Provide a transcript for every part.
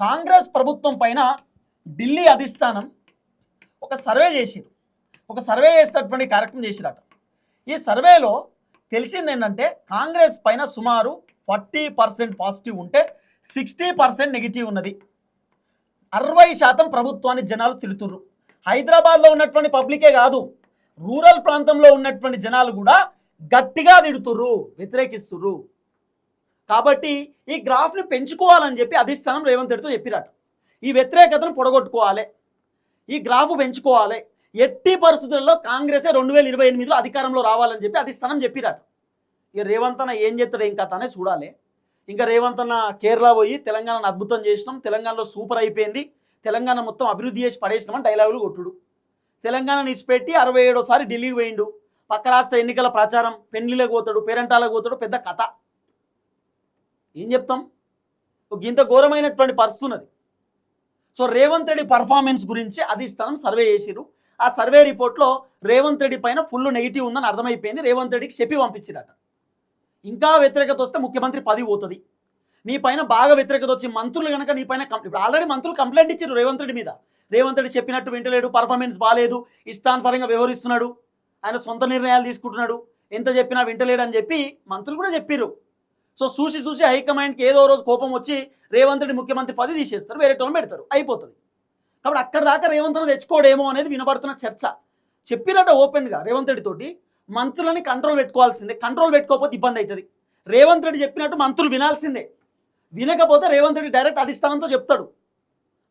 కాంగ్రెస్ ప్రభుత్వం పైన ఢిల్లీ అధిష్టానం ఒక సర్వే చేసిరు. ఒక సర్వే చేసేటటువంటి కార్యక్రమం చేసిరట. ఈ సర్వేలో తెలిసింది ఏంటంటే కాంగ్రెస్ పైన సుమారు 40% పాజిటివ్ ఉంటే 60% నెగిటివ్ ఉన్నది. 60% ప్రభుత్వాన్ని జనాలు తిడుతుర్రు. హైదరాబాద్లో ఉన్నటువంటి పబ్లికే కాదు, రూరల్ ప్రాంతంలో ఉన్నటువంటి జనాలు కూడా గట్టిగా తిడుతుర్రు, వ్యతిరేకిస్తుర్రు. కాబట్టి ఈ గ్రాఫ్ని పెంచుకోవాలని చెప్పి అధిష్టానం రేవంత్ రెడ్డితో చెప్పిరట. ఈ వ్యతిరేకతను పొడగొట్టుకోవాలి, ఈ గ్రాఫ్ పెంచుకోవాలి, ఎట్టి పరిస్థితుల్లో కాంగ్రెసే 2028లో అధికారంలో రావాలని చెప్పి అధిష్టానం చెప్పిరట. ఇక రేవంత్ అన్న ఏం చేస్తాడు ఏం కథ అనే చూడాలి. ఇంకా రేవంత్ అన్న కేరళ పోయి తెలంగాణను అద్భుతం చేసినాం, తెలంగాణలో సూపర్ అయిపోయింది, తెలంగాణ మొత్తం అభివృద్ధి చేసి పడేసినామని డైలాగులు కొట్టుడు. తెలంగాణను ఇచ్చిపెట్టి 67సారి ఢిల్లీకి పోయిండు. పక్క రాష్ట్ర ఎన్నికల ప్రచారం, పెళ్లిలకు పోతాడు, పేరెంటాలకు పోతాడు, పెద్ద కథ. ఏం చెప్తాం? ఇంత ఘోరమైనటువంటి పరిస్థితి ఉన్నది. సో రేవంత్ రెడ్డి పర్ఫార్మెన్స్ గురించి అధిష్టానం సర్వే చేసిరు. ఆ సర్వే రిపోర్ట్లో రేవంత్ రెడ్డి పైన ఫుల్ నెగిటివ్ ఉందని అర్థమైపోయింది. రేవంత్ రెడ్డికి చెప్పి పంపించిరట. ఇంకా వ్యతిరేకత వస్తే ముఖ్యమంత్రి పదవి పోతుంది. నీ పైన బాగా వ్యతిరేకత వచ్చి మంత్రులు కనుక నీ పైన ఇప్పుడు ఆల్రెడీ మంత్రులు కంప్లైంట్ ఇచ్చారు రేవంత్ రెడ్డి మీద. రేవంత్ రెడ్డి చెప్పినట్టు వింటలేడు, పర్ఫార్మెన్స్ బాగాలేదు, ఇష్టానుసారంగా వ్యవహరిస్తున్నాడు, ఆయన సొంత నిర్ణయాలు తీసుకుంటున్నాడు, ఎంత చెప్పినా వింటలేడు అని చెప్పి మంత్రులు కూడా చెప్పారు. సో చూసి హైకమాండ్కి ఏదో రోజు కోపం వచ్చి రేవంత్ రెడ్డి ముఖ్యమంత్రి పదవి తీసేస్తారు, వేరే టోన్ పెడతారు, అయిపోతుంది. కాబట్టి అక్కడ దాకా రేవంత్ రెడ్డి తెచ్చుకోవడేమో అనేది వినబడుతున్న చర్చ. చెప్పినట్ట ఓపెన్గా రేవంత్ రెడ్డి తోటి మంత్రులని కంట్రోల్ పెట్టుకోవాల్సిందే, కంట్రోల్ పెట్టుకోకపోతే ఇబ్బంది అవుతుంది. రేవంత్ రెడ్డి చెప్పినట్టు మంత్రులు వినాల్సిందే, వినకపోతే రేవంత్ రెడ్డి డైరెక్ట్ అధిష్టానంతో చెప్తాడు.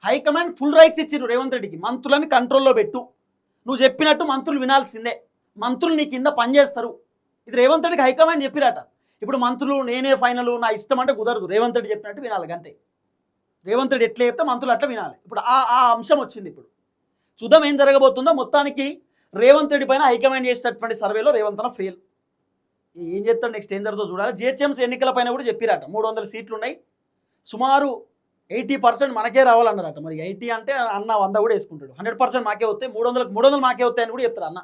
హైకమాండ్ ఫుల్ రైట్స్ ఇచ్చిరు రేవంత్ రెడ్డికి, మంత్రులని కంట్రోల్లో పెట్టు, నువ్వు చెప్పినట్టు మంత్రులు వినాల్సిందే, మంత్రులు నీ కింద పనిచేస్తారు. ఇది రేవంత్ రెడ్డికి హైకమాండ్ చెప్పిరట. ఇప్పుడు మంత్రులు నేనే ఫైనల్, నా ఇష్టం అంటే కుదరదు, రేవంత్ రెడ్డి చెప్పినట్టు వినాలి అంతే. రేవంత్ రెడ్డి ఎట్లా చెప్తే మంత్రులు అట్లా వినాలి. ఇప్పుడు ఆ అంశం వచ్చింది. ఇప్పుడు చూద్దాం ఏం జరగబోతుందో. మొత్తానికి రేవంత్ రెడ్డి పైన హైకమాండ్ చేసేటటువంటి సర్వేలో రేవంత్ అన్న ఫెయిల్. ఏం చేస్తాడు, నెక్స్ట్ ఏం జరుగుతుందో చూడాలి. జిహెచ్ఎంసీ ఎన్నికల పైన కూడా చెప్పిరట 300 సీట్లు ఉన్నాయి, సుమారు 80% మనకే రావాలన్నారట. మరి 80 అంటే అన్న 100 కూడా వేసుకుంటాడు, 100% మాకే వస్తాయి, 300 మాకే వస్తాయని కూడా చెప్తారు అన్న.